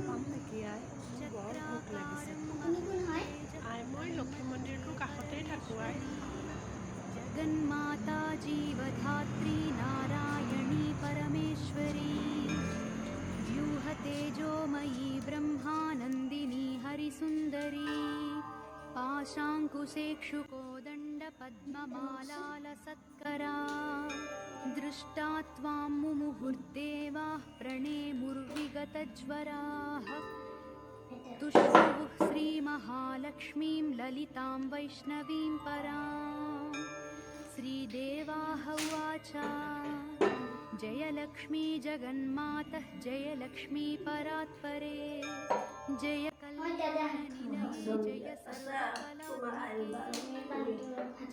পাম নেকি আই? বৰ ভোক লাগিছে। আই মই লক্ষী মন্দিৰটোৰ কাষতেই থাকোঁ আই। जगन्माता जीवधात्री नारायणी परमेश्वरी व्यूहतेजोमयी ब्रह्मानन्दिनी हरिसुन्दरी पाशाङ्कुशेक्षुकोदण्डपद्ममालालसत्करा दृष्टा त्वां मुमुहुर्देवाः प्रणेमुर्विगतज्वराः तुष्टुवुः श्रीमहालक्ष्मीं ललितां वैष्णवीं पराम् श्रीदेवाः उवाच जय लक्ष्मी जगन्मातः जय लक्ष्मी परात्परे जय कल्याणनिलये जय सर्वकलात्मिके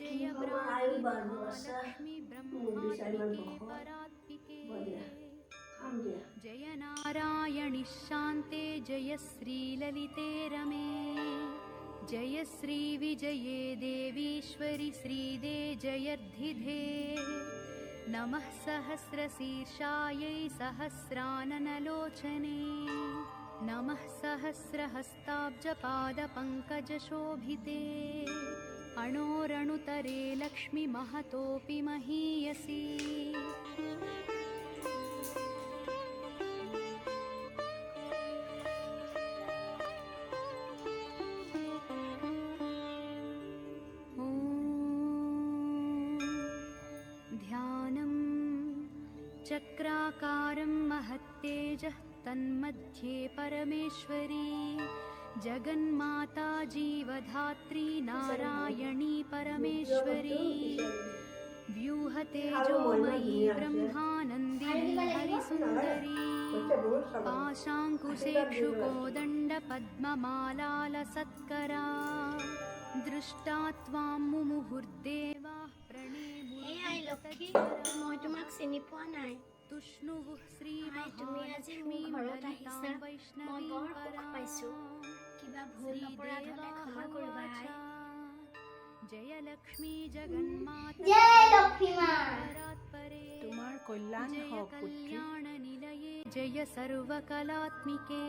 जय ब्राह्मी महालक्ष्मी ब्रह्मात्मिके परात्मिके जय नारायणि शान्ते जय श्रीललिते रमे जय श्रीविजये देवीश्वरि श्रीदे जयर्धिधे नमः सहस्रशीर्षायै सहस्राननलोचने नमः सहस्रहस्ताब्जपादपङ्कजशोभिते अणोरणुतरे लक्ष्मीमहतोऽपि महीयसी चक्राकारं महत्तेजः तन्मध्ये परमेश्वरी जगन्माता जीवधात्री नारायणी परमेश्वरी व्यूहतेजोमयी ब्रह्मानन्दिनी हरिसुन्दरी पाशाङ्कुशेक्षुकोदण्डपद्ममालालसत्करा दृष्टा त्वां मुमुहुर्देवाः মই তোমাক চিনি পোৱা নাই। তুমি আজি মোৰ ঘৰত আহিছা, মই বৰ সুখ পাইছোঁ। কিবা ভুল অপৰাধ হ'লে ক্ষমা কৰিবা আই। जय लक्ष्मी जगन्माता जय लक्ष्मी माँ। তোমাৰ কল্যাণ হওক পুত্ৰী। कल्याणनिलये जय सर्वकलात्मिके